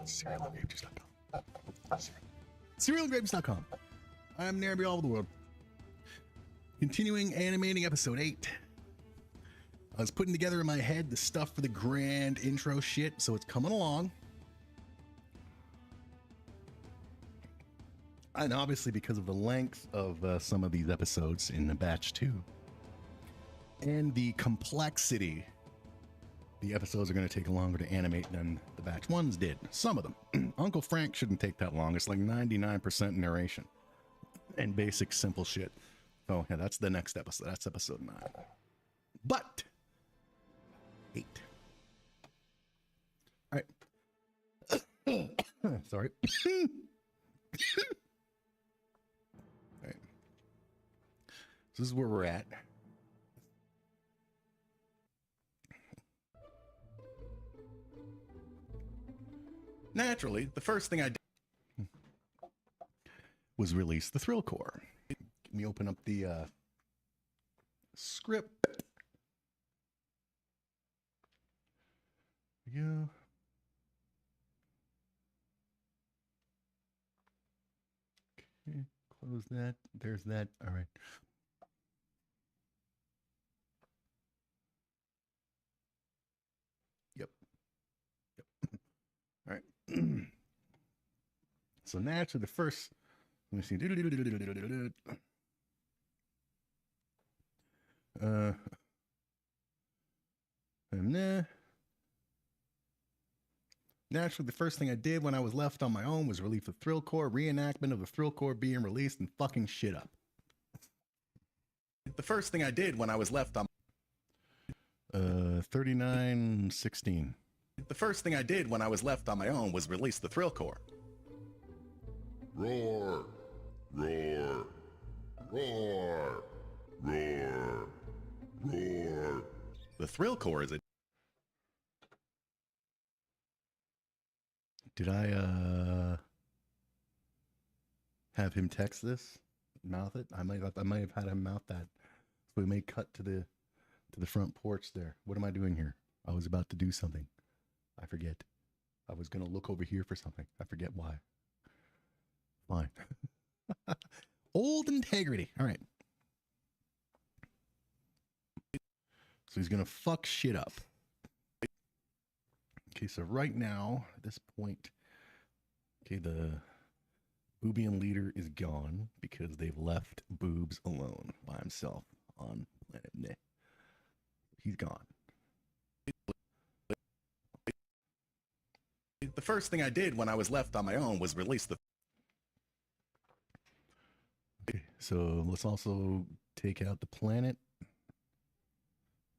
SerialEngagements.com. SerialEngagements.com. I'm NAIRBY all over the world. Continuing animating episode 8. I was putting together in my head the stuff for the grand intro shit, so it's coming along. And obviously because of the length of some of these episodes in the batch 2 and the complexity, the episodes are going to take longer to animate than the batch 1s did. Some of them. Uncle Frank shouldn't take that long. It's like 99% narration and basic simple shit. Oh yeah, that's the next episode. That's episode 9. But 8. All right. Sorry. All right. So this is where we're at. Naturally, the first thing I did was release the thrill core. Let me open up the script. Yeah. Okay, close that. There's that. All right. Yep. All right. So naturally, the first. Let me see. Naturally, the first thing I did when I was left on my own was release the thrill core, reenactment of the thrill core being released and fucking shit up. The first thing I did when I was left on 3916. The first thing I did when I was left on my own was release the thrill core. Roar, roar, roar, roar, roar. The thrill core is a... Did I have him text this? Mouth it? I might have had him mouth that. So we may cut to the front porch there. What am I doing here? I was about to do something. I forget. I was gonna look over here for something. I forget why. Fine. Old integrity. All right. So he's gonna fuck shit up. Okay, so right now, at this point, okay, the Boobian leader is gone because they've left Boobs alone by himself on planet Ne. He's gone. The first thing I did when I was left on my own was release the... Okay, so let's also take out the planet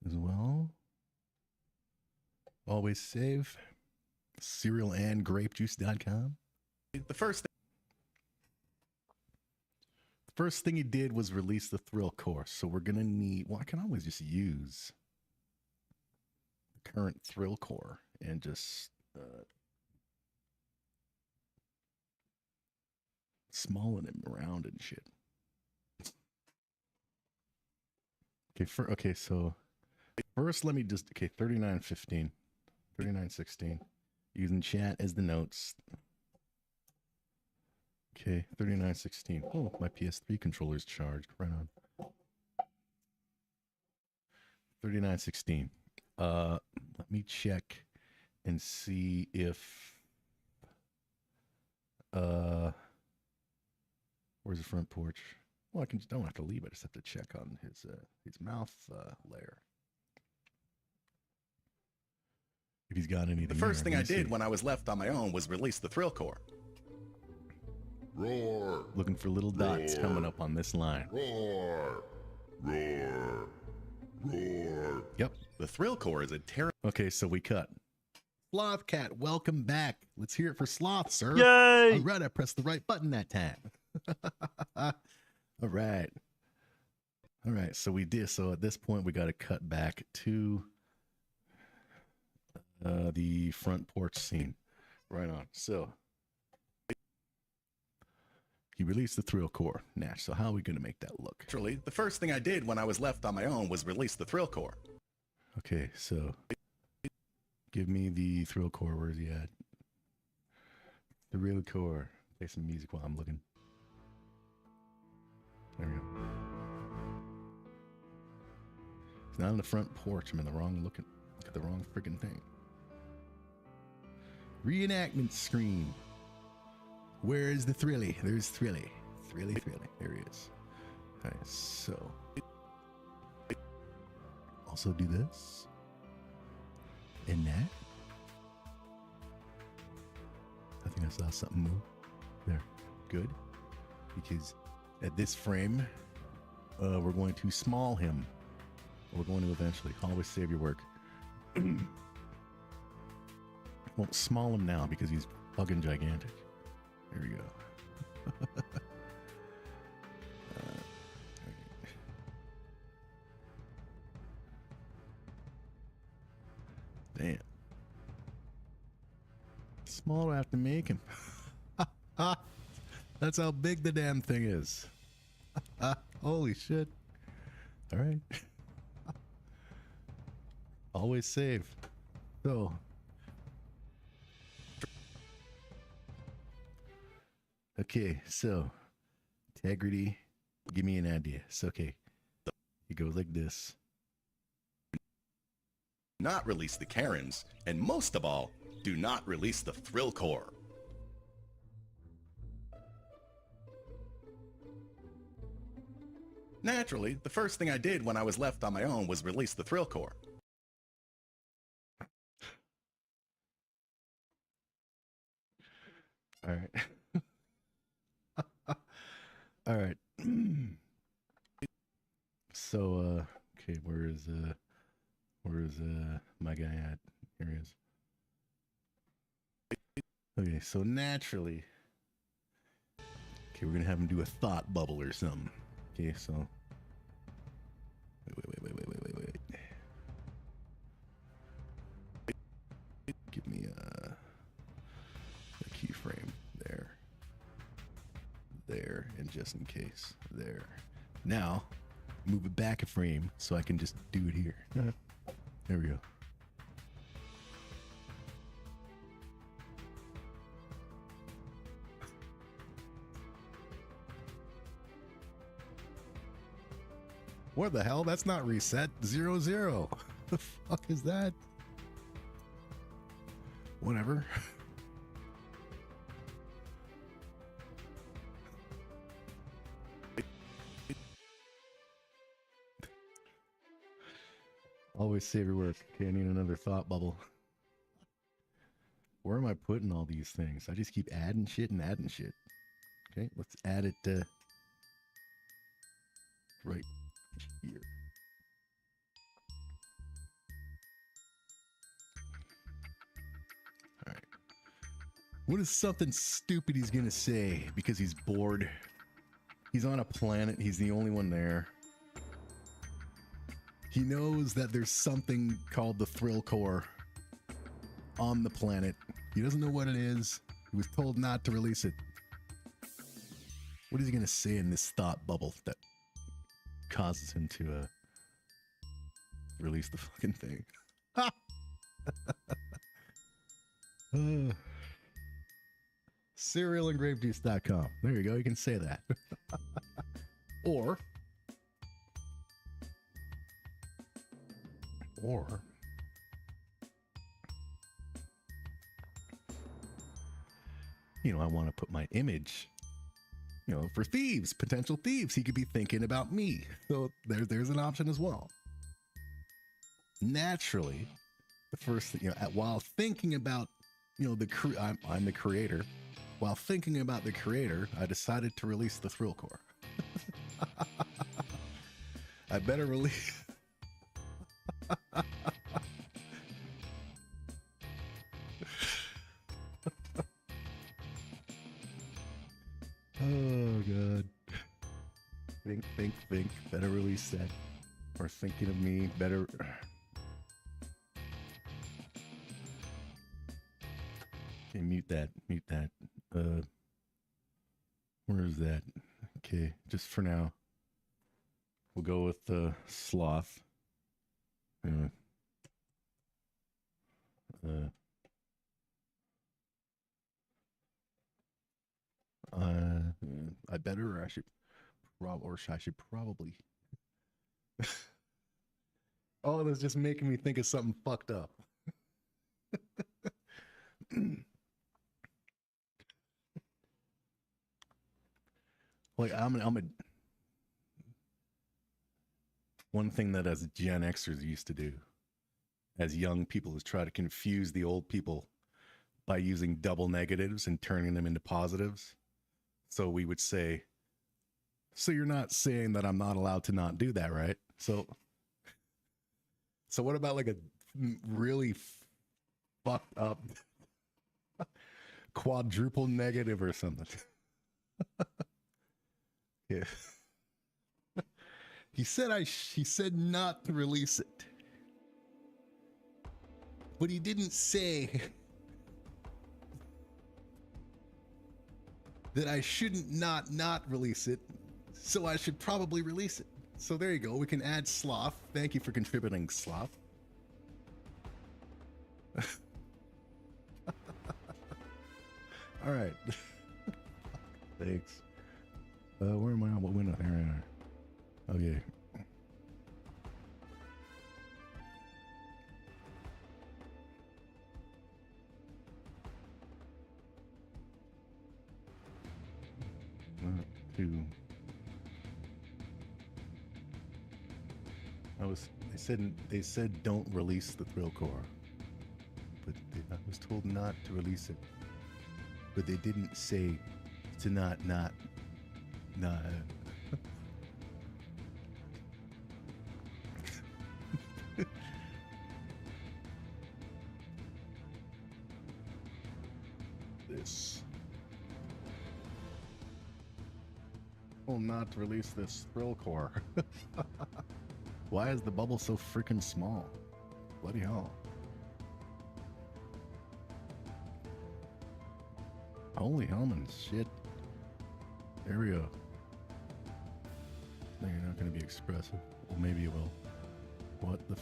as well. Always save. SerialAndGrapeJuice.com. The first thing he did was release the thrill core. So we're gonna need... Well, I can always just use the current thrill core and just smallen him around and shit. Okay, so first let me just... Okay, 3915. 3916. Using chat as the notes. Okay, 3916. Oh, my PS3 controller's charged. Right on. 3916. Let me check and see if where's the front porch? Well, I don't have to leave it. I just have to check on his mouth layer. If he's got anything. The first thing I did when I was left on my own was release the thrill core. Roar. Looking for little dots coming up on this line. Roar, roar, roar. Yep. The thrill core is a terrible... Okay, so we cut. Sloth Cat, welcome back. Let's hear it for Sloth, sir. Yay! All right, I pressed the right button that time. All right. All right, so we did. So at this point, we got to cut back to the front porch scene. Right on. So he released the thrill core. Nash, so how are we going to make that look? Actually, the first thing I did when I was left on my own was release the thrill core. Okay, so give me the thrill core. Where's he at? The real core. Play some music while I'm looking. There we go. It's not on the front porch. I'm in the wrong looking. Look at the wrong freaking thing. Reenactment screen. Where is the Thrilly? There's Thrilly. Thrilly. There he is. Alright, so. Also do this. And that. I think I saw something move. There. Good. Because at this frame, we're going to small him. We're going to eventually. Always save your work. Won't small him now because he's fucking gigantic. There we go. Damn. Small do I have to make him? That's how big the damn thing is. Holy shit. All right. Always save. So. Okay, so. Integrity. Give me an idea. So, okay. It goes like this. Not release the Karens, and most of all, do not release the Thrill Core. Naturally, the first thing I did when I was left on my own was release the Thrill Core. All right. All right. So, okay, where is my guy at? Here he is. Okay, so naturally, okay, we're gonna have him do a thought bubble or something. Okay, so wait. Give me a keyframe there, and just in case there. Now, move it back a frame so I can just do it here. There we go. What the hell? That's not reset. 0, 0. The fuck is that? Whatever. Always save your work. Okay, I need another thought bubble. Where am I putting all these things? I just keep adding shit and adding shit. Okay, let's add it right here. All right. What is something stupid he's gonna say because he's bored? He's on a planet. He's the only one there. He knows that there's something called the Thrill Core on the planet. He doesn't know what it is. He was told not to release it. What is he going to say in this thought bubble that causes him to release the fucking thing? Cerealandgrapejuice.com. There you go. You can say that. Or you know, I want to put my image, you know, for thieves, potential thieves. He could be thinking about me. So there's an option as well. Naturally, the first thing, you know, while thinking about, you know, I'm the creator. While thinking about the creator, I decided to release the Thrill Core. I better release. Oh god. Think. Better release that. Or thinking of me. Better. Okay, mute that. Where is that? Okay, just for now, we'll go with the sloth. I better, or I should, I should probably. Oh, that's just making me think of something fucked up. Like one thing that as Gen Xers used to do as young people is try to confuse the old people by using double negatives and turning them into positives. So we would say, so you're not saying that I'm not allowed to not do that, right? So what about like a really fucked up quadruple negative or something? Yeah. He said not to release it. But he didn't say that I shouldn't not release it. So I should probably release it. So there you go. We can add Sloth. Thank you for contributing, Sloth. All right. Thanks. Where am I on? What window? There I are. Okay. Two. They said don't release the thrill core, but I was told not to release it. But they didn't say to not. This. Well, not to release this thrill core. Why is the bubble so freaking small? Bloody hell. Holy Hellman, shit. There we go. No, you're not going to be expressive. Well, maybe you will. What the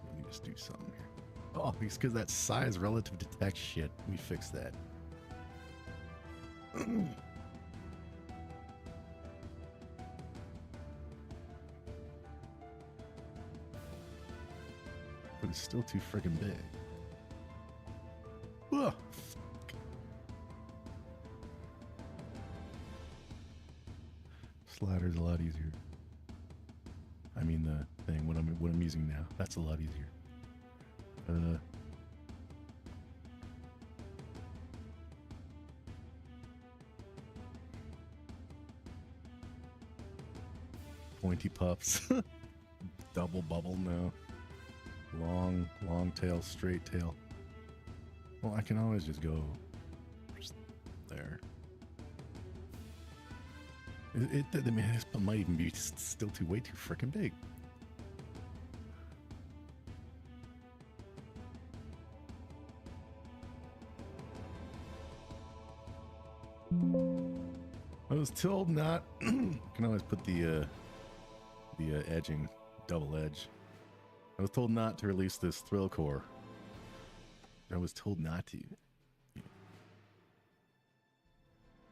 Let me just do something here. Oh, it's because that size relative to text shit. Let me fix that. But it's still too freaking big. Ugh. Slider's a lot easier. I mean the thing, what I'm using now. That's a lot easier. Pointy puffs. Double bubble, no. Long tail, straight tail. Well, I can always just go there. I mean, this might even be still way too freaking big. I was told not. Can always put the edging, double edge. I was told not to release this thrill core. I was told not to.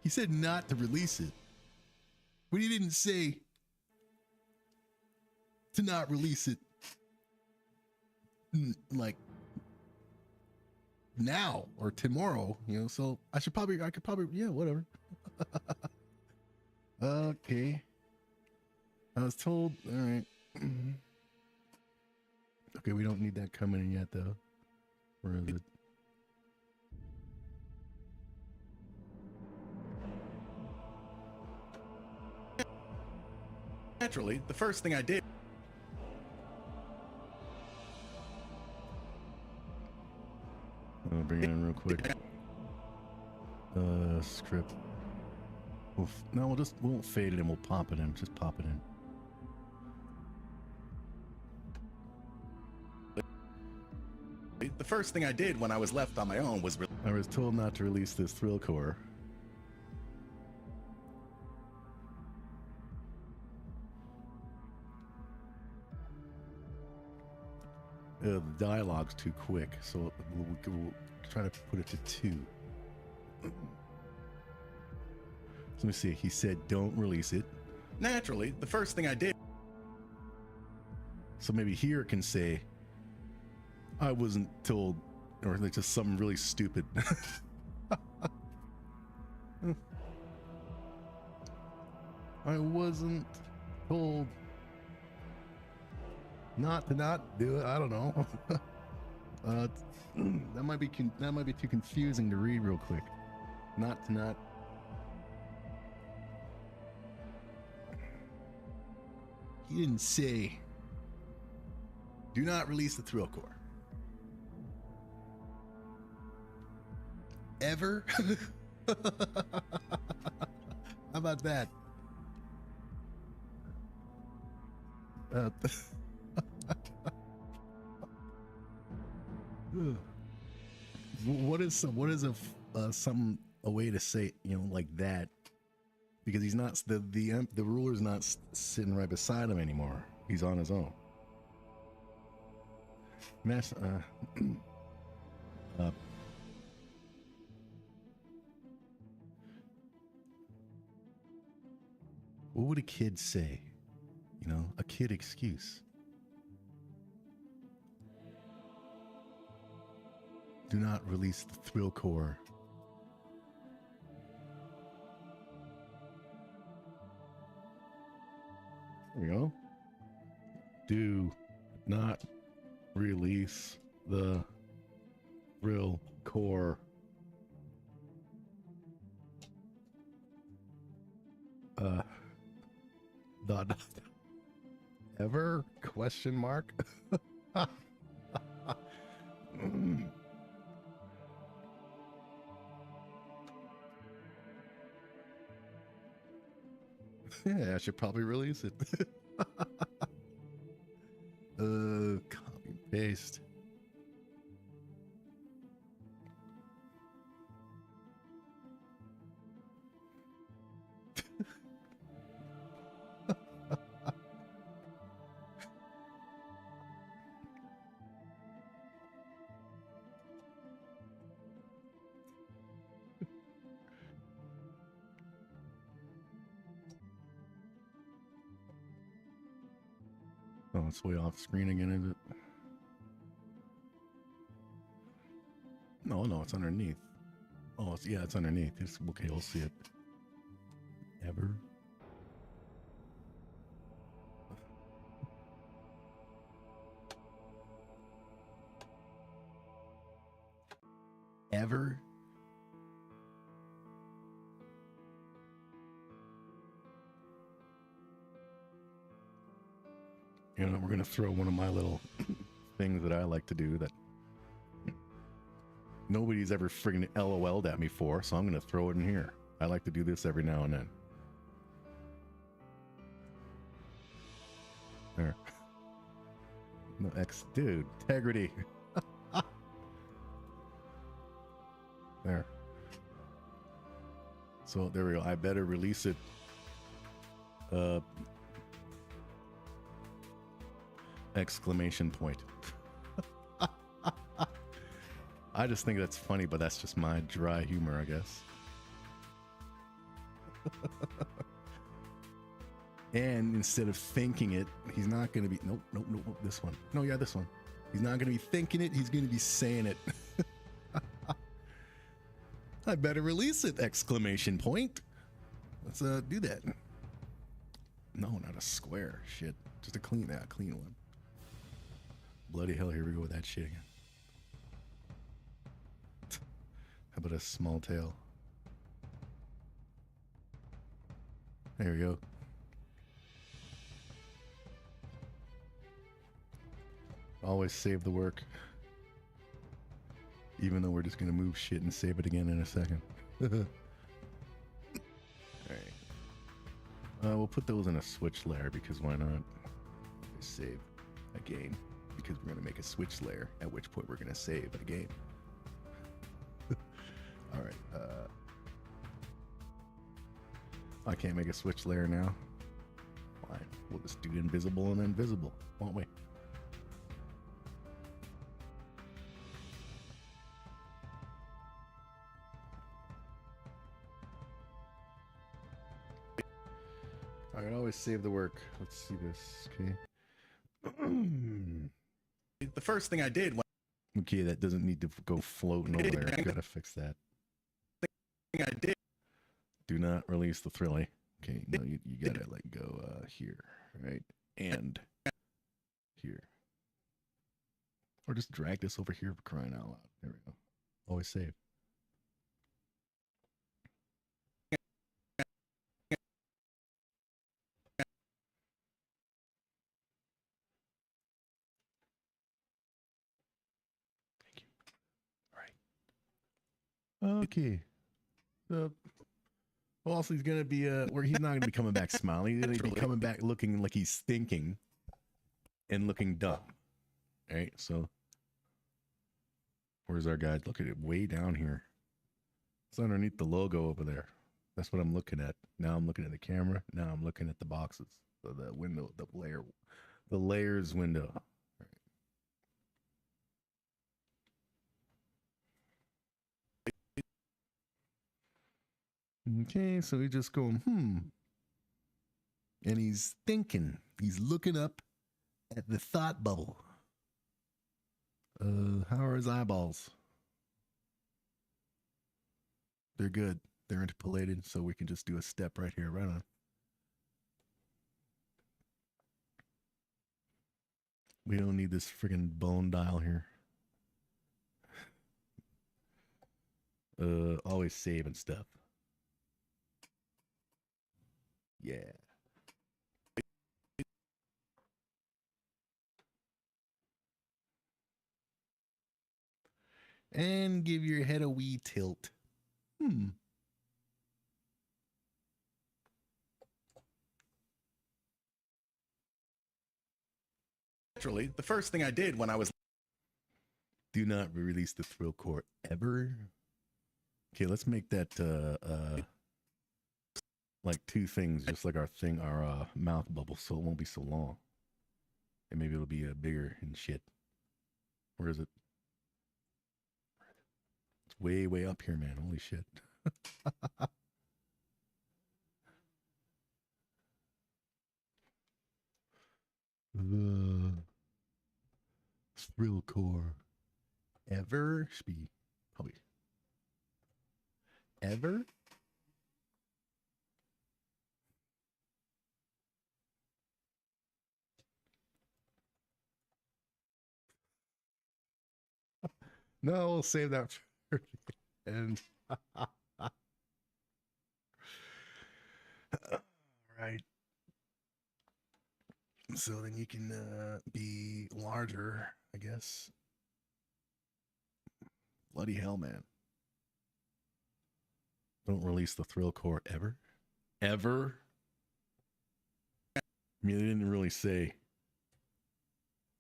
He said not to release it. But he didn't say to not release it like now or tomorrow, you know, so I could probably, yeah, whatever. Okay. I was told, all right. Okay, we don't need that coming in yet, though. Where is it? Naturally, the first thing I did. I'll bring it in real quick. Script. No, we won't fade it and we'll pop it in. Just pop it in. The first thing I did when I was left on my own was... I was told not to release this thrill core. The dialogue's too quick, so we'll try to put it to 2. Let me see. He said, don't release it. Naturally, the first thing I did. So maybe here it can say, I wasn't told, or like just something really stupid. I wasn't told not to not do it. I don't know. That might be too confusing to read real quick. Not to not. He didn't say, do not release the thrill core. Ever? How about that? What is a way to say, you know, like that? Because he's not, the ruler's not sitting right beside him anymore. He's on his own. What would a kid say? You know, a kid excuse. Do not release the thrill core. There we go. Do not release the thrill core. Dot. Ever? Question mark. Yeah, I should probably release it. Copy and paste. Oh, it's way off screen again, is it? No, it's underneath. Oh, it's underneath. It's okay. We'll see it. Ever? Ever? You know, we're gonna throw one of my little things that I like to do that nobody's ever friggin' LOL'd at me for, so I'm gonna throw it in here. I like to do this every now and then. There. No, dude, integrity. There. So there we go. I better release it. Exclamation point. I just think that's funny, but that's just my dry humor, I guess. And instead of thinking it, he's not going to be, nope, this one. No, yeah, this one. He's not going to be thinking it, he's going to be saying it. I better release it, exclamation point. Let's do that. No, not a square. Shit. Just a clean one. Bloody hell, here we go with that shit again. How about a small tail? There we go. Always save the work. Even though we're just gonna move shit and save it again in a second. Alright. We'll put those in a switch layer because why not? Save a game. Because we're gonna make a switch layer, at which point we're gonna save a game. Alright, I can't make a switch layer now. Fine, we'll just do invisible and then visible, won't we? All right, always save the work. Let's see this. Okay. The first thing I did when Okay, that doesn't need to go floating over there. Gotta fix that. I did Do not release the thrilly. Okay, no, you gotta let go here, right? And here. Or just drag this over here for crying out loud. There we go. Always save. Thank you. All right. Okay. Also, he's gonna be where he's not gonna be coming back smiling. He's gonna be coming back looking like he's thinking and looking dumb. All right. So where's our guide? Look at it way down here. It's underneath the logo over there. That's what I'm looking at. Now I'm looking at the camera. Now I'm looking at the boxes. So the window, the layers window. Okay, so he's just going, and he's thinking. He's looking up at the thought bubble. How are his eyeballs? They're good. They're interpolated, so we can just do a step right here, right on. We don't need this friggin' bone dial here. Always saving stuff. Yeah. And give your head a wee tilt. naturally, the first thing I did when I was Do not release the thrill core ever. Okay, let's make that like two things, just like our mouth bubble, so it won't be so long. And maybe it'll be bigger and shit. Where is it? It's way, way up here, man. Holy shit. The thrill core ever should be probably ever. No, we'll save that for and right. So then you can be larger, I guess. Bloody hell, man. Don't release the thrill core ever. Ever? I mean, they didn't really say.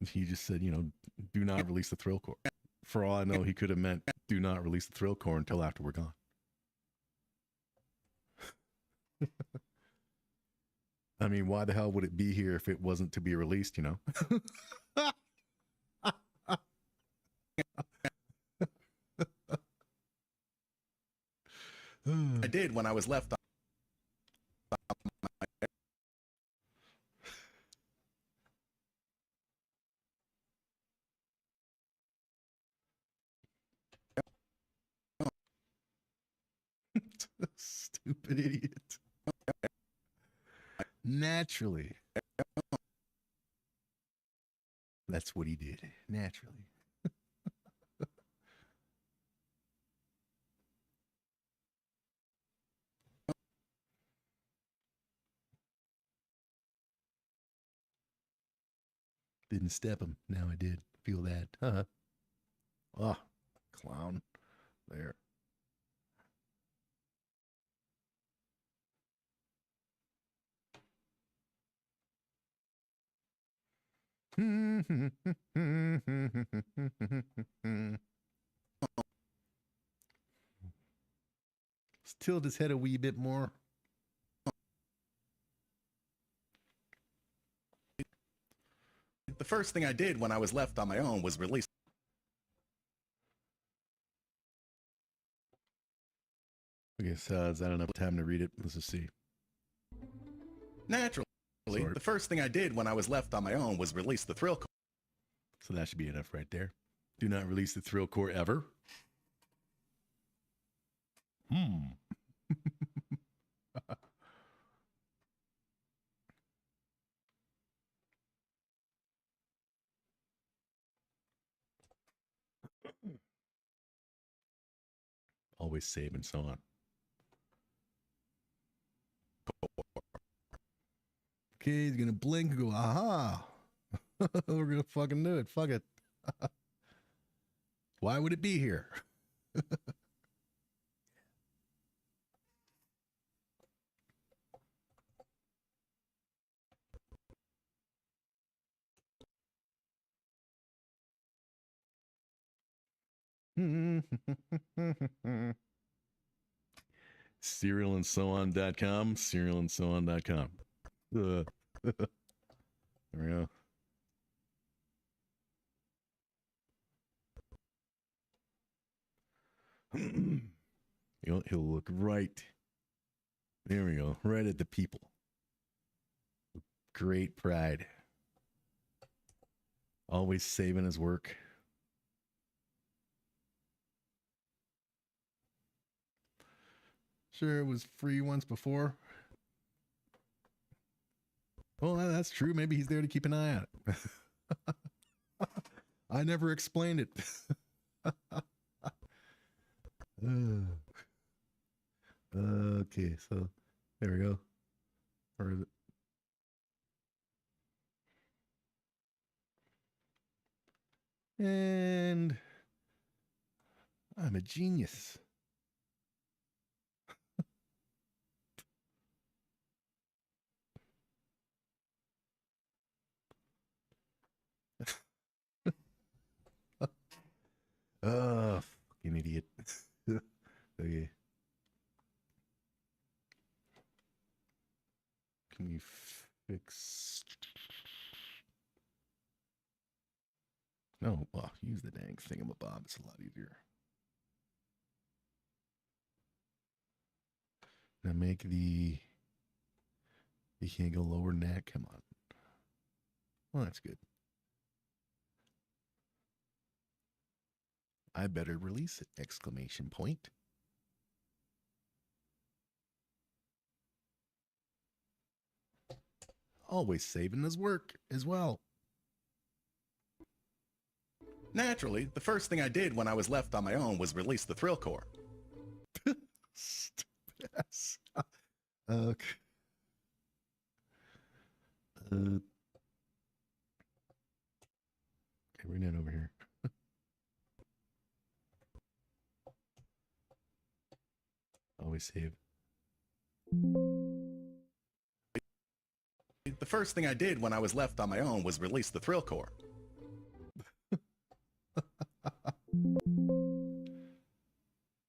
He just said, do not release the thrill core. For all I know, he could have meant do not release the thrill core until after we're gone. I mean, why the hell would it be here if it wasn't to be released, I did when I was left on Stupid idiot. Naturally. That's what he did. Naturally. Didn't step him. Now I did. Feel that. Huh? Oh, clown. There. Let's tilt his head a wee bit more. the first thing I did when I was left on my own was release. Okay, so is that enough time to read it? Let's just see. Naturally, Sort. the first thing I did when I was left on my own was release the thrill core. So that should be enough right there. Do not release the thrill core ever. Always save and so on. Okay, he's gonna blink and go, aha. We're gonna fucking do it. Fuck it. Why would it be here? Serialandsoon.com. Serialandsoon.com. There we go. He'll look right. There we go. Right at the people. Great pride. Always saving his work. Sure, it was free once before. Well, that's true. Maybe he's there to keep an eye on it. I never explained it. Okay, so there we go. Or is it? And I'm a genius. Oh, fucking idiot. Okay. Can we fix? No, well, use the dang thingamabob. It's a lot easier. Now make the. You can't go lower than that. Come on. Well, that's good. I better release it! Exclamation point. Always saving his work as well. Naturally, the first thing I did when I was left on my own was release the thrill core. Stupid ass. Okay. Okay, we're not over here. Always save. The first thing I did when I was left on my own was release the thrill core.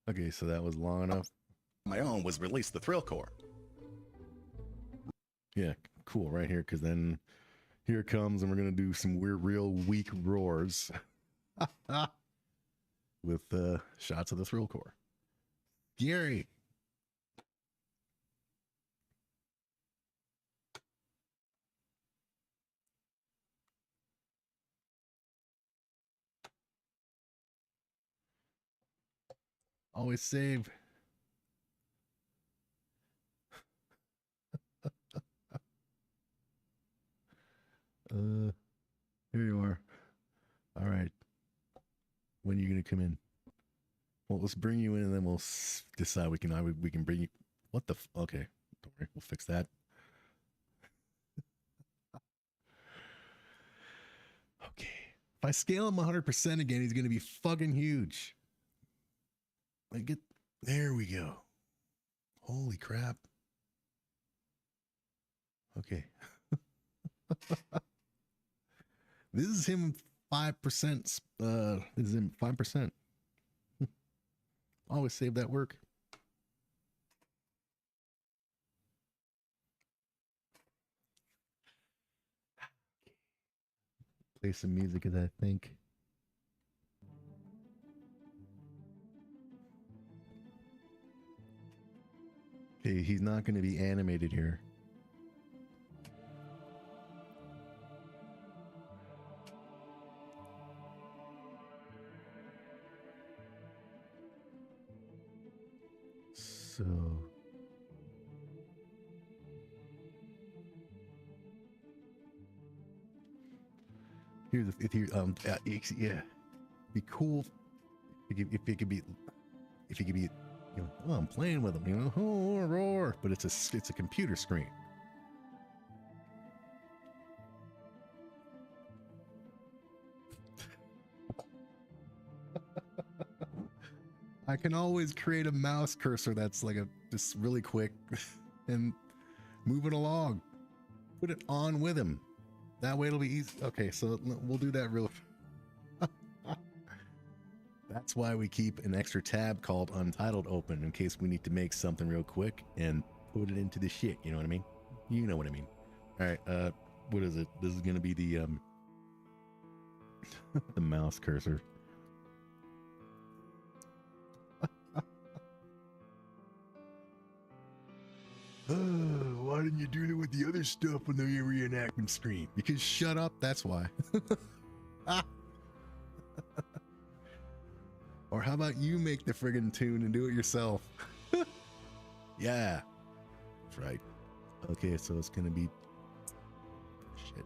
Okay, so that was long enough. My own was release the thrill core. Yeah, cool, right here, because then here it comes, and we're gonna do some weird, real weak roars with shots of the thrill core. Gary. Always save. Here you are. All right. When are you gonna come in? Well, let's bring you in, and then we'll decide we can bring you. What the? Okay, don't worry, we'll fix that. Okay. If I scale him 100% again, he's gonna be fucking huge. Like it. There we go. Holy crap. Okay. This is him 5%. This is him 5%. Always save that work. Play some music as I think. Okay, he's not going to be animated here. So here's yeah, be cool if it could be you know, oh, I'm playing with them, you know, oh, roar, but it's a computer screen. I can always create a mouse cursor that's like just really quick and move it along. Put it on with him. That way it'll be easy. Okay, so we'll do that real. That's why we keep an extra tab called Untitled open in case we need to make something real quick and put it into the shit. You know what I mean? You know what I mean. All right. What is it? This is gonna be the the mouse cursor. Why didn't you do it with the other stuff on the reenactment screen? Because shut up, that's why. Or how about you make the friggin' tune and do it yourself? Yeah, that's right. Okay, so it's gonna be shit.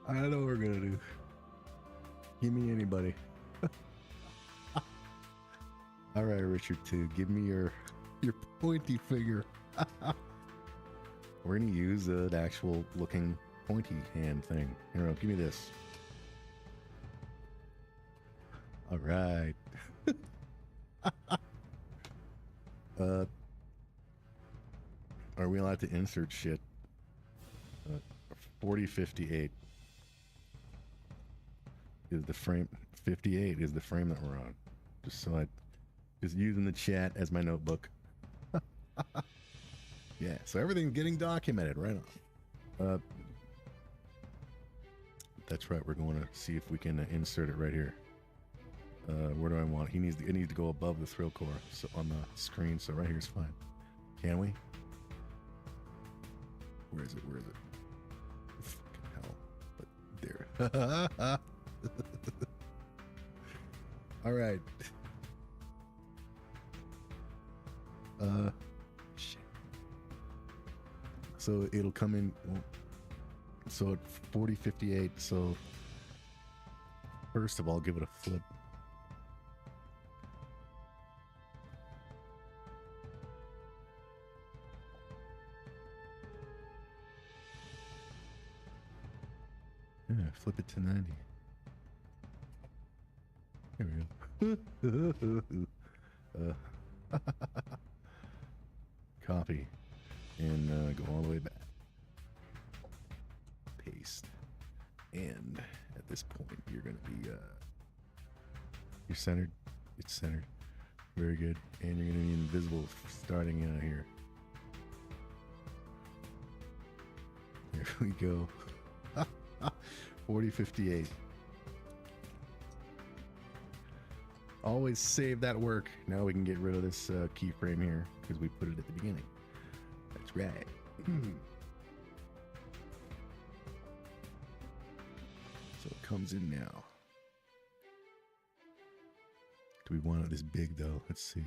I know what we're gonna do. Give me anybody. All right, Richard 2, give me your pointy finger. We're gonna use an actual looking pointy hand thing. Here, give me this. All right. Are we allowed to insert shit? 4058 is the frame. 58 is the frame that we're on. Just so I, just using the chat as my notebook. Yeah, so everything's getting documented right on. That's right. We're going to see if we can insert it right here. Where do I want it? It needs to go above the thrill core, so on the screen. So right here is fine. Can we? Where is it? Where is it? Fucking hell! But there. All right. Shit. So it'll come in. Well, so at 4058. So first of all, give it a flip. Yeah, flip it to 90. There we go. Copy and go all the way back. Paste. And at this point, you're going to be you're centered. It's centered. Very good. And you're going to be invisible starting here. There we go. 4058. Always save that work. Now we can get rid of this keyframe here because we put it at the beginning. That's right. So it comes in now. Do we want it this big though? Let's see.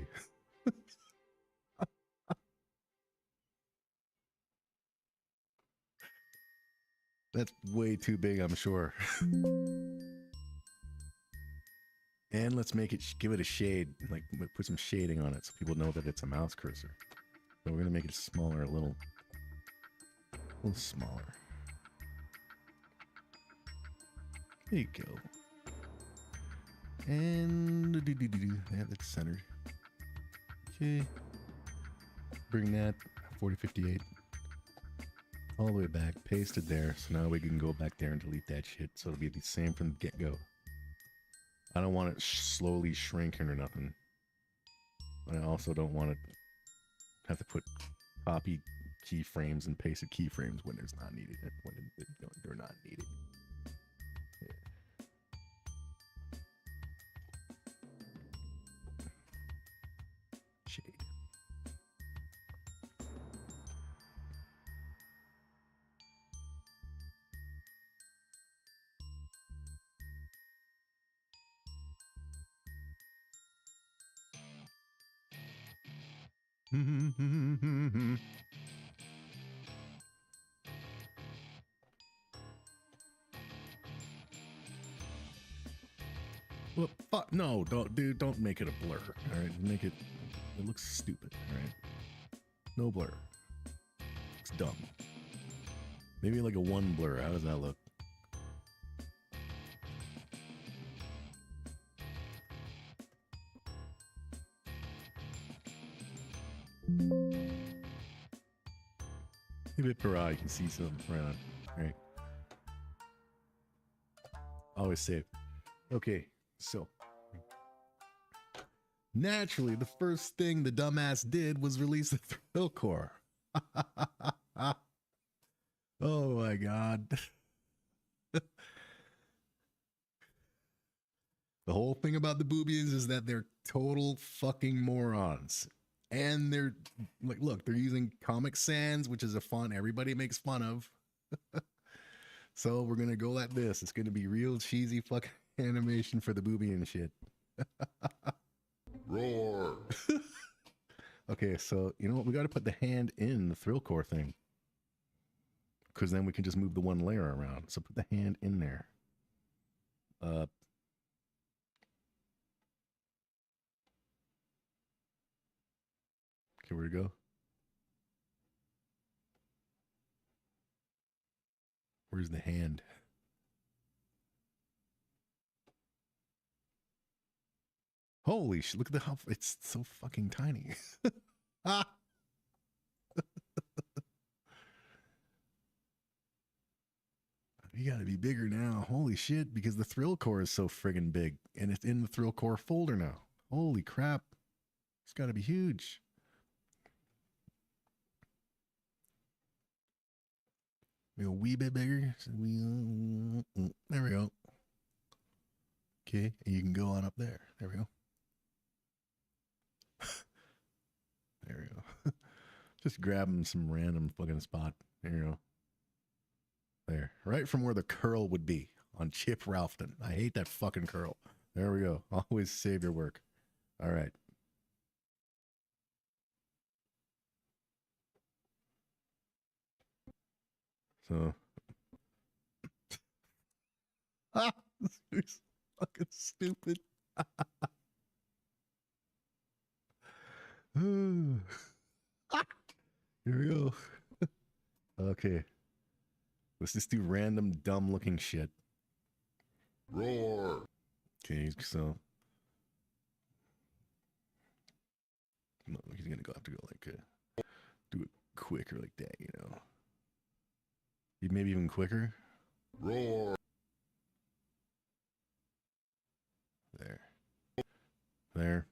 That's way too big, I'm sure. And let's make it, give it a shade, like put some shading on it so people know that it's a mouse cursor. So we're gonna make it smaller, a little smaller. There you go. And yeah, that's centered. Okay. Bring that 4058 all the way back, paste it there. So now we can go back there and delete that shit. So it'll be the same from the get-go. I don't want it slowly shrinking or nothing. But I also don't want to have to put copy keyframes and pasted keyframes when there's not needed. When they're not needed. Yeah. Shade. Well, fuck no, don't, dude, don't make it a blur. All right, make it. It looks stupid. All right, no blur. It's dumb. Maybe like a one blur. How does that look? Maybe per eye, you can see some right on. All right. Always save. Okay, so naturally, the first thing the dumbass did was release the thrill core. Oh my god. The whole thing about the boobies is that they're total fucking morons. And they're like, look, they're using Comic Sans, which is a font everybody makes fun of. So we're gonna go like this. It's gonna be real cheesy fucking animation for the boobie and shit. Roar. Okay, so you know what? We got to put the hand in the thrill core thing, because then we can just move the one layer around. So put the hand in there. Okay, where'd it go? Where's the hand? Holy shit, look at how it's so fucking tiny. Ah! You gotta be bigger now. Holy shit, because the thrill core is so friggin' big. And it's in the thrill core folder now. Holy crap. It's gotta be huge. Maybe a wee bit bigger. There we go. Okay, and you can go on up there. There we go. There we go. Just grabbing some random fucking spot. There you go. There. Right from where the curl would be on Chip Ralphton. I hate that fucking curl. There we go. Always save your work. All right. So. Ah, this is fucking stupid. Here we go. Okay. Let's just do random dumb looking shit. Roar. Okay, so no, he's gonna have to go like do it quicker like that, you know. Maybe even quicker. Roar. There. There.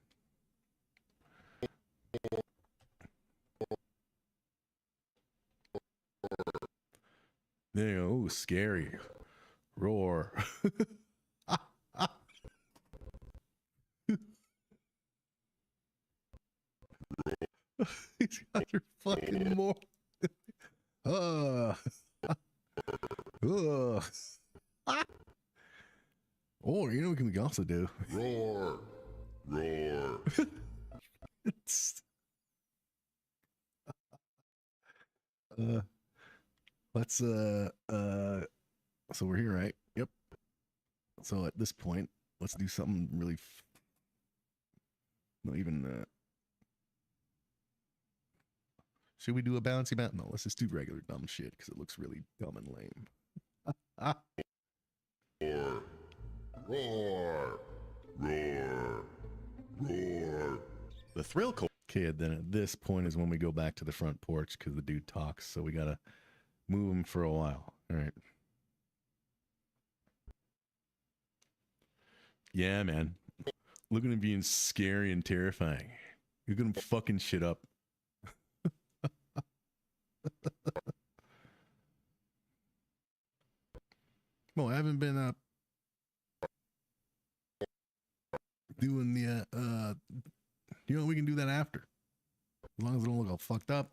There you go. Ooh, scary. Roar. These guys are fucking more. Or, you know what we can also do? Roar. Roar. Let's so we're here, right? Yep. So at this point, let's do something really not even should we do a bouncy bounce? No, let's just do regular dumb shit because it looks really dumb and lame. Roar. Roar. Roar. Roar. The thrill core. Okay, then at this point is when we go back to the front porch because the dude talks, so we gotta move him for a while. All right. Yeah, man. Look at him being scary and terrifying. Look at him fucking shit up. Well, I haven't been doing the you know, we can do that after. As long as it don't look all fucked up.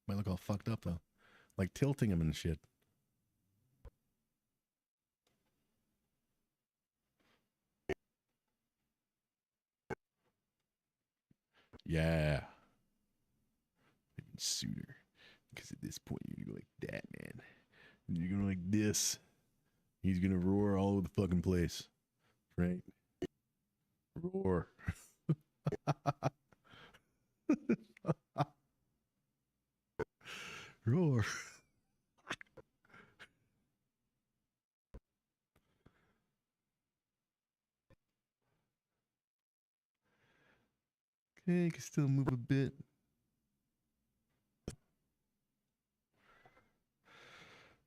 Might look all fucked up though. Like tilting him and shit. Yeah. sooner. Because at this point, you're going to go like that, man. And you're going to like this. He's going to roar all over the fucking place. Right? Roar. Roar. Okay, you can still move a bit.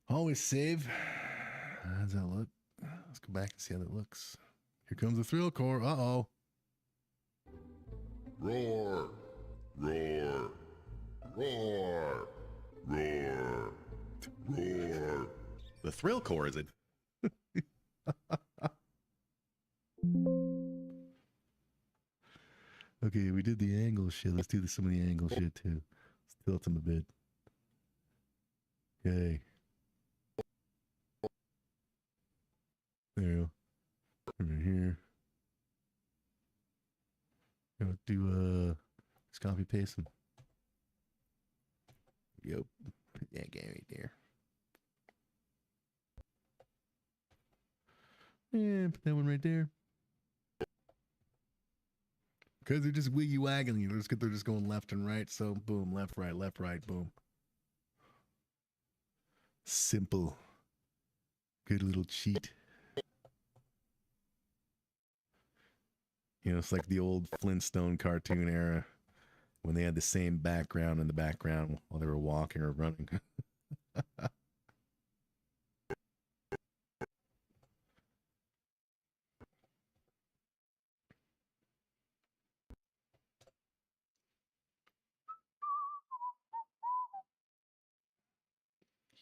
Always save. How does that look? Let's go back and see how that looks. Here comes the thrill core. Uh-oh. Roar, roar, roar, roar, roar. The thrill core is a Okay, we did the angle shit. Let's do some of the angle shit too. Let's tilt him a bit. Okay. There you go. Over here. Just copy paste him. Yep. Put that guy right there. And put that one right there. Because they're just wiggy waggling. They're just going left and right. So boom, left, right, boom. Simple. Good little cheat. You know, it's like the old Flintstone cartoon era when they had the same background in the background while they were walking or running.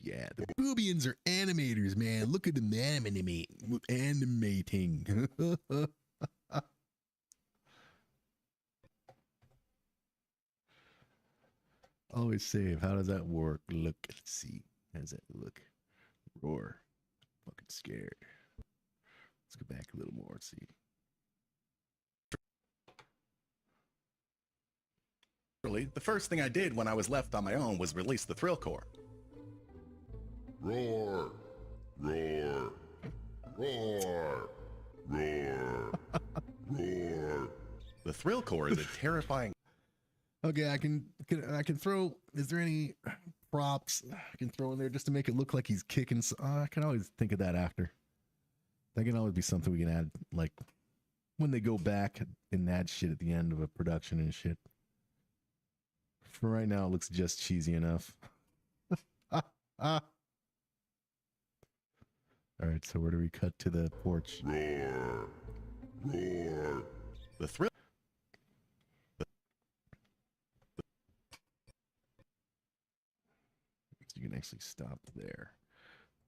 Yeah, the Boobians are animators, man. Look at them animating. Always save. How does that work? Look, let's see. How does that look? Roar. Fucking scared. Let's go back a little more. Let's see. The first thing I did when I was left on my own was release the thrill core. Roar, roar, roar, roar, roar. The thrill core is a terrifying. Okay, I can throw. Is there any props I can throw in there just to make it look like he's kicking? I can always think of that after. That can always be something we can add, like when they go back and add shit at the end of a production and shit. For right now, it looks just cheesy enough. All right, so where do we cut to the porch? Roar, roar. The thrill. You can actually stop there.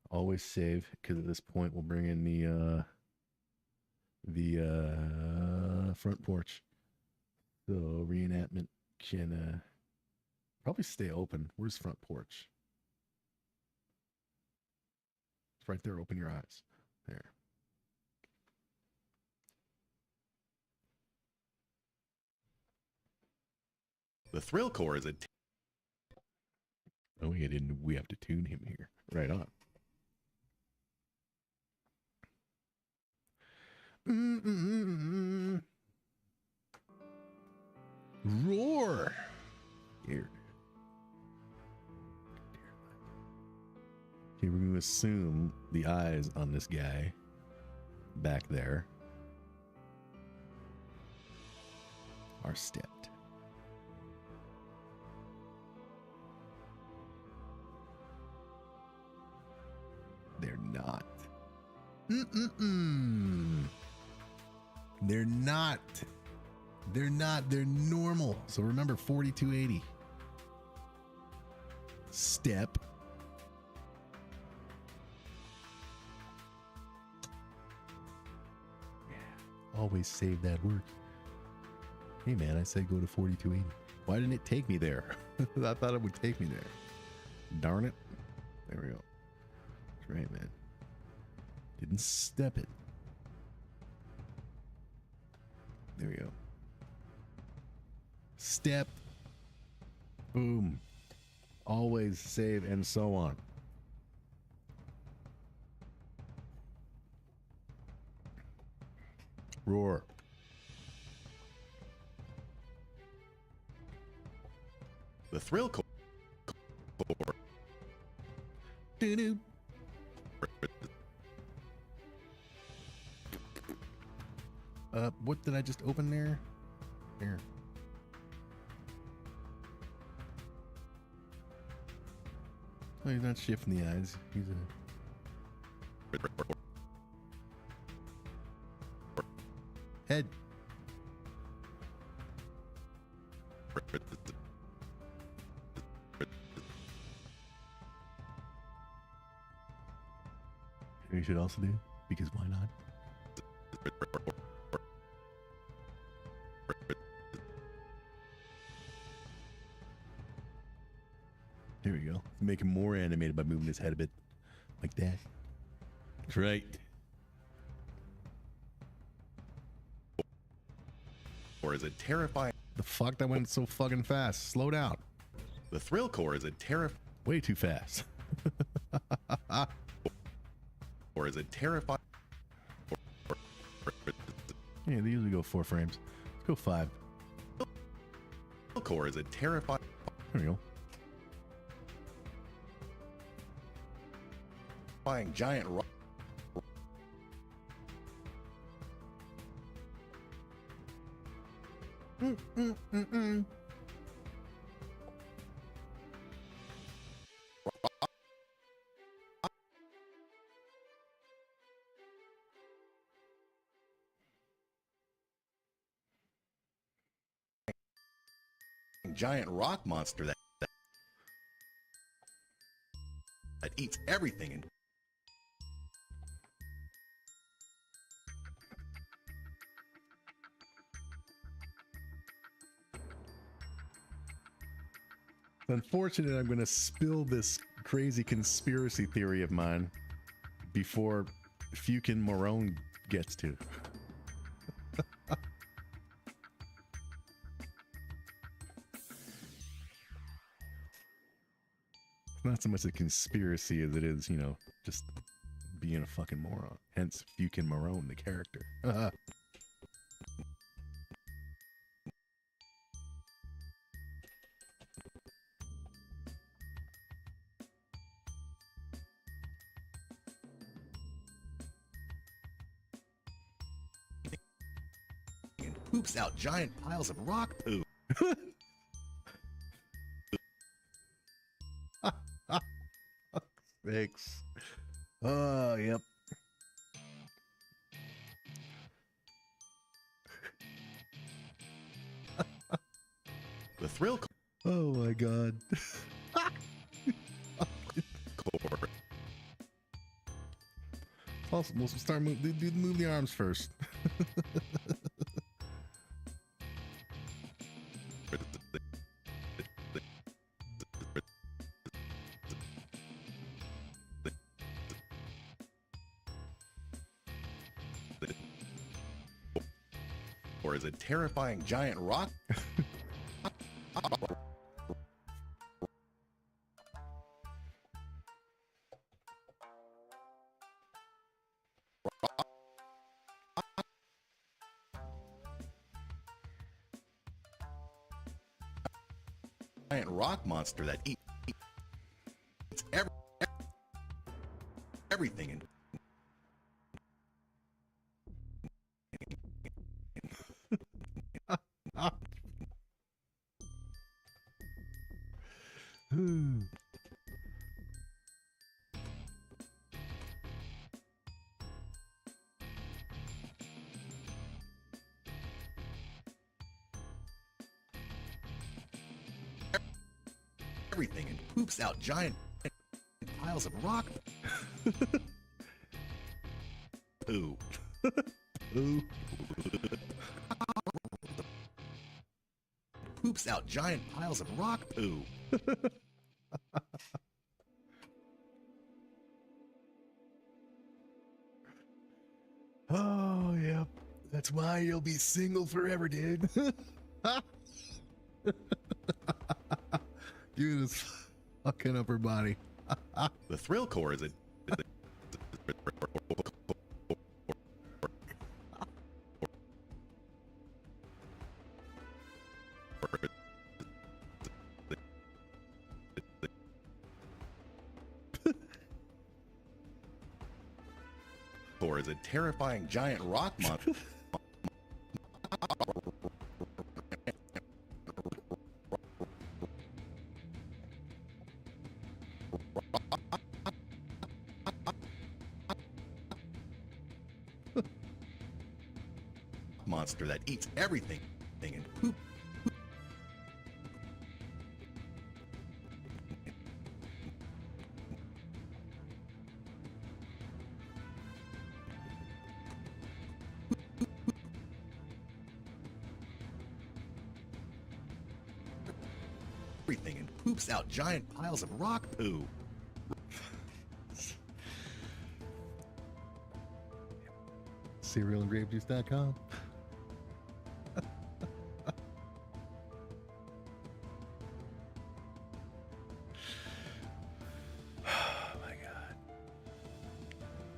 Always save, because at this point we'll bring in the front porch. So reenactment can probably stay open. Where's front porch? It's right there. Open your eyes. There. The thrill core is a. Oh, we have to tune him here. Right on. Roar. Here. Okay, we're going to assume the eyes on this guy back there are stepped. They're not. They're not. They're not. They're normal. So remember 4280. Step. Yeah. Always save that work. Hey man, I said go to 4280. Why didn't it take me there? I thought it would take me there. Darn it. There we go. That's right, man. Didn't step it. There we go. Step. Boom. always save, and so on. Roar. The thrill core. Doo-doo. What did I just open there? There. Oh, he's not shifting the eyes. He's a head. You should also do, because why not? Here we go. Make him more animated by moving his head a bit. Like that. That's right. Or is it terrifying? The fuck? That went so fucking fast. Slow down. The thrill core is a Way too fast. Or is it terrifying? Yeah, they usually go 4 frames. Let's go 5. Core is a terrifying. There we go. Giant rock. Giant rock monster that eats everything and Unfortunate, I'm going to spill this crazy conspiracy theory of mine before Fukin Morone gets to. Not so much a conspiracy as it is, you know, just being a fucking moron. Hence, Fukin Morone, the character. and poops out giant piles of rock poo. Thanks. Oh, yep. The thrill Oh my god. core. Also, we'll start move the arms first. Or is it terrifying giant rock? Giant rock monster that eats everything and everything and poops out giant piles of rock poo. Ooh. Poops out giant piles of rock poo. Oh, yep. That's why you'll be single forever, dude. Dude is fucking upper body. The thrill core is a core is a terrifying giant rock monster. Monster that eats everything and poop. Everything and poops out giant piles of rock poo. Cerealandgrapejuice.com.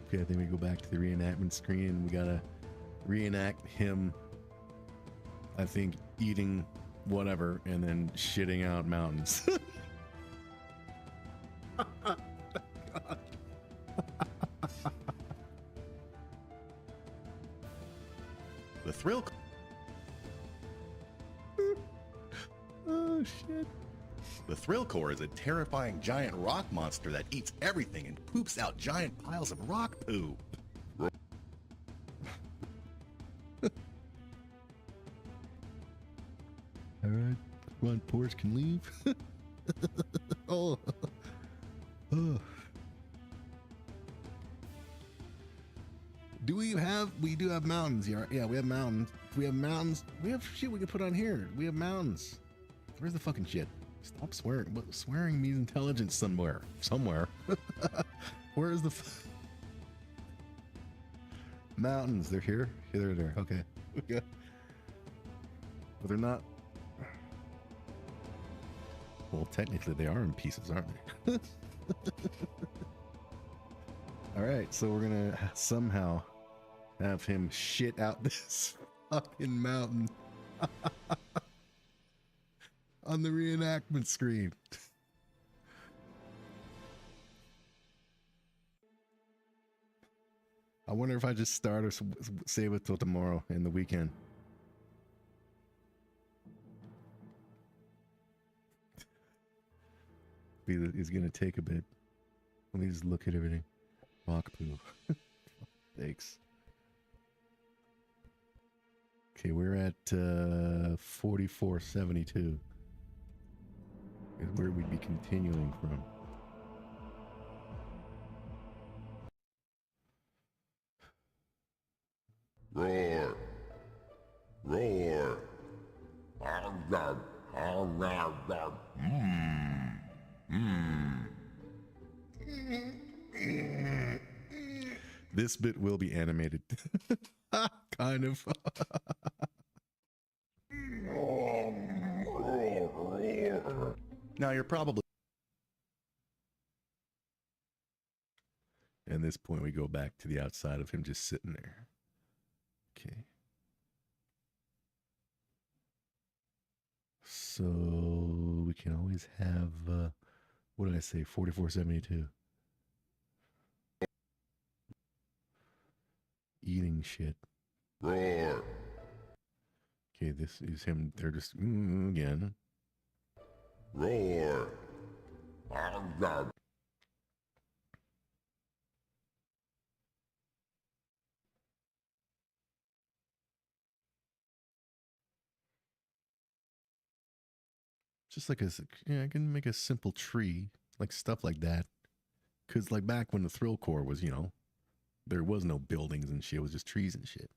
Okay, I think we go back to the reenactment screen. We gotta reenact him, I think, eating whatever and then shitting out mountains. The thrill. Oh shit. The thrill core is a terrifying giant rock monster that eats everything and poops out giant piles of rock poo. All right, come on, porch can leave. Oh. Oh. We do have mountains here. Yeah, we have mountains. We have mountains. We have shit we can put on here. We have mountains. Where's the fucking shit? Stop swearing. What, swearing means intelligence somewhere. Somewhere. Where is the mountains? They're here. Here, they're there. Okay. Okay. But they're not. Well, technically they are in pieces, aren't they? All right, so we're gonna somehow have him shit out this fucking mountain on the reenactment screen. I wonder if I just start or save it till tomorrow in the weekend. It's gonna take a bit. Let me just look at everything. Rock poo. Thanks. Okay, we're at 4472. Is where we'd be continuing from. Roar. Roar. This bit will be animated. Kind of. Now you're probably At this point, we go back to the outside of him just sitting there. Okay. So we can always have, what did I say, 4472. Eating shit. Roar. Okay, this is him. They're just again. Roar. Just like I can make a simple tree, like stuff like that. Because like back when the thrill core was, there was no buildings and shit. It was just trees and shit.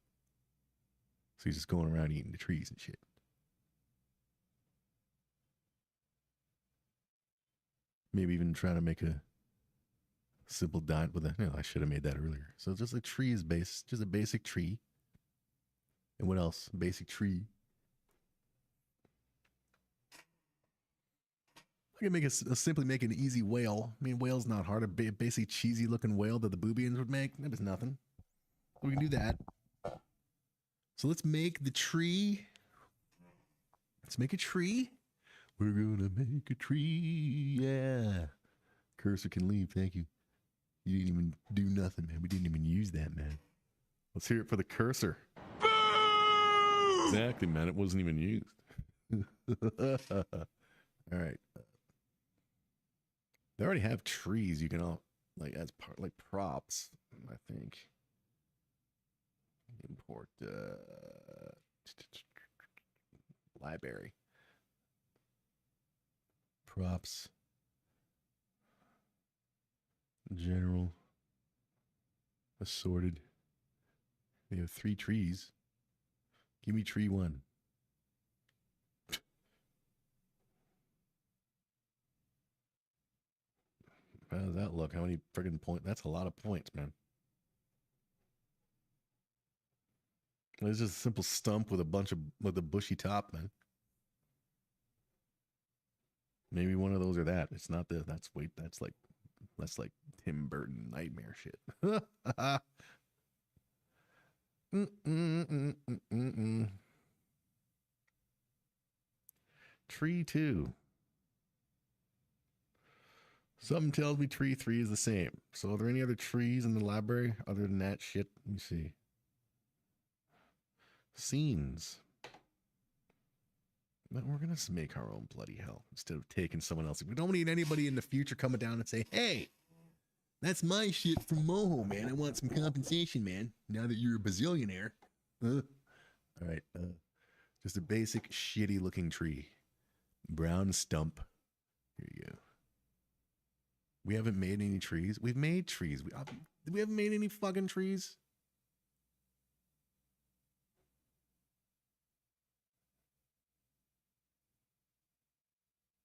So he's just going around eating the trees and shit. Maybe even trying to make a simple diet with a, I should have made that earlier. So just a tree is just a basic tree. And what else? Basic tree. I can make simply make an easy whale. I mean, whale's not hard. A basically cheesy looking whale that the Boobians would make. That was nothing. We can do that. So let's make the tree. Let's make a tree. We're gonna make a tree. Yeah. Cursor can leave. Thank you. You didn't even do nothing, man. We didn't even use that, man. Let's hear it for the cursor. Boo! Exactly, man. It wasn't even used. All right. They already have trees you can all like as part like props, I think. Import library. Props. General. Assorted. They have 3 trees. Give me tree 1. How does that look? How many friggin' points? That's a lot of points, man. It's just a simple stump with a bushy top, man. Maybe one of those or that. It's not the that's like Tim Burton nightmare shit. Tree 2. Something tells me tree 3 is the same. So are there any other trees in the library other than that shit? Let me see. Scenes. But we're going to make our own bloody hell instead of taking someone else. We don't need anybody in the future coming down and say, hey, that's my shit from MOHO, man. I want some compensation, man. Now that you're a bazillionaire. All right. Just a basic shitty looking tree. Brown stump. Here you go. We haven't made any trees. We've made trees. We haven't made any fucking trees.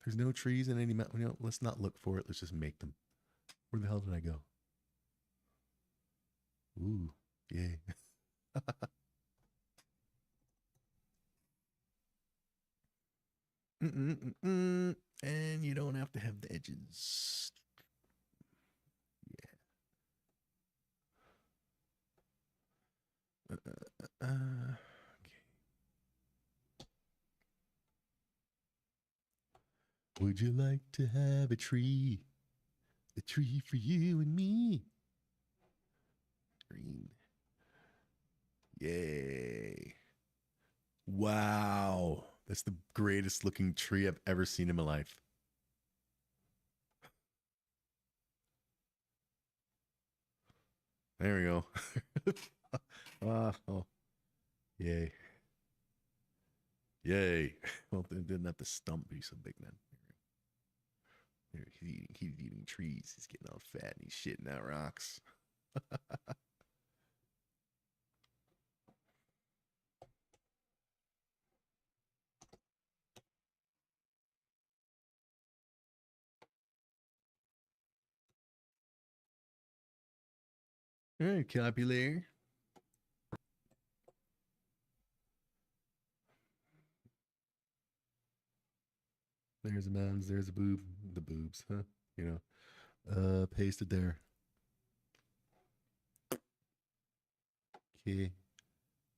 There's no trees in any mountain. You know, let's not look for it. Let's just make them. Where the hell did I go? Ooh, yay. And you don't have to have the edges. Yeah. Okay. Would you like to have a tree? A tree for you and me. Green. Yay. Wow. That's the greatest looking tree I've ever seen in my life. There we go. Oh. Yay. Yay. Well, it didn't have the stump be so big then. He's eating trees. He's getting all fat and he's shitting out rocks. All right, copy layer. There's the mountains. There's the boobs, huh? You know, paste it there. Okay.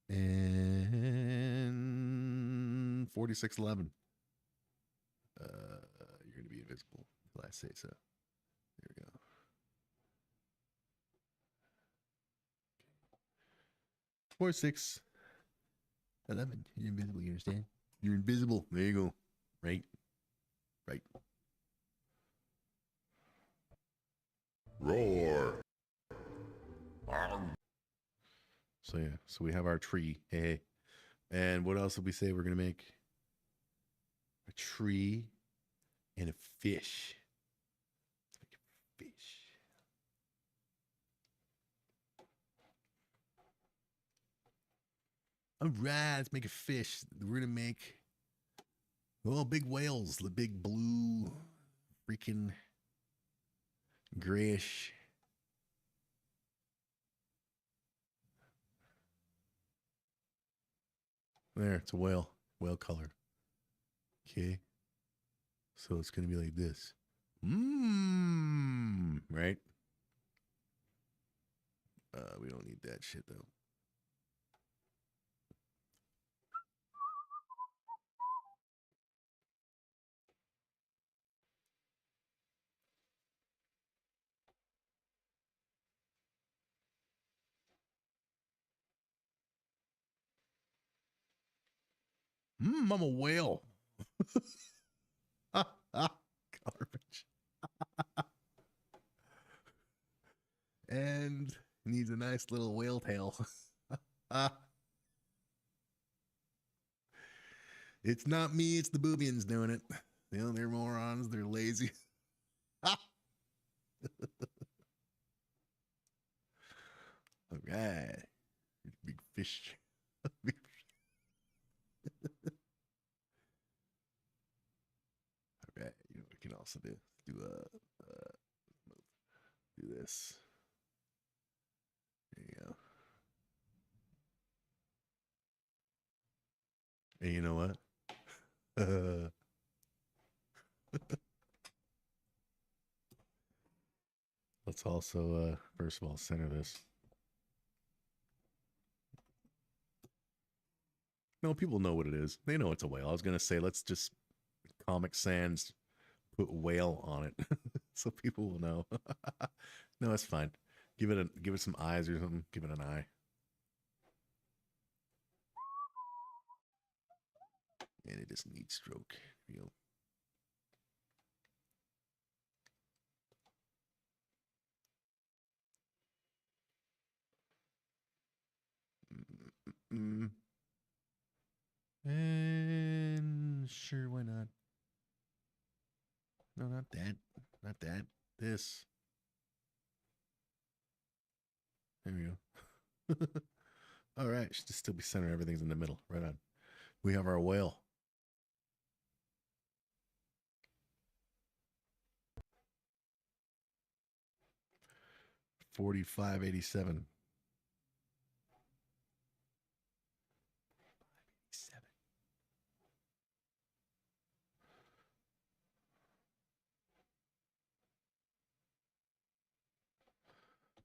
And 4611. You're going to be invisible until I say so. There we go. Okay. 4611. You're invisible, you understand? You're invisible. There you go. Right. Right. Roar. So yeah, so we have our tree. Hey. And what else did we say we're going to make? A tree and a fish. Let's make a fish. All right, let's make a fish. We're going to make, well, big whales, the big blue, freaking grayish. There, it's a whale color. Okay. So it's going to be like this. Right? We don't need that shit, though. I'm a whale. Garbage. And needs a nice little whale tail. It's not me, it's the boobians doing it. You know, they're morons, they're lazy. All right. Big fish. Big fish. All right. You know, we can also do this. There you go. And you know what? Let's also, first of all, center this. No, people know what it is. They know it's a whale. I was going to say, let's just Comic Sans put whale on it so people will know. No, it's fine. Give it some eyes or something. Give it an eye. And it just needs stroke. Feel. And sure, why not? No, not that. Not that. This. There we go. All right. Should still be center. Everything's in the middle. Right on. We have our whale. $45.87.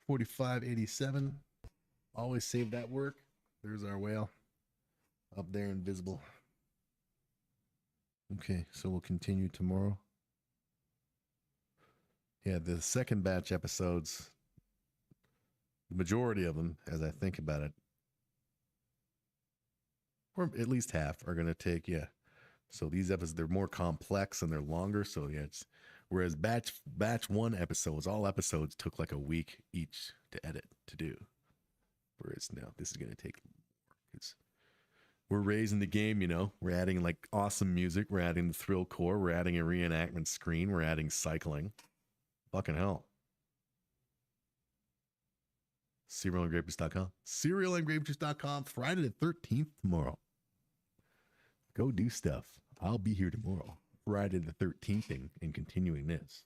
45.87. Always save that work. There's our whale up there, invisible. Okay, so we'll continue tomorrow. Yeah, the second batch episodes, the majority of them, as I think about it, or at least half, are going to take, yeah. So these episodes, they're more complex and they're longer. So yeah, it's, whereas batch one episodes, all episodes took like a week each to edit, to do. Whereas now this is going to take more because we're raising the game, you know. We're adding like awesome music. We're adding the thrill core. We're adding a reenactment screen. We're adding cycling. Fucking hell. Serialandgrapejuice.com. Serialandgrapejuice.com. Friday the 13th tomorrow. Go do stuff. I'll be here tomorrow. Friday the 13th and continuing this.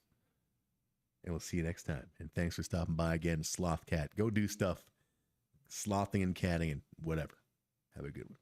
And we'll see you next time. And thanks for stopping by again, Sloth Cat. Go do stuff. Slothing and catting and whatever. Have a good one.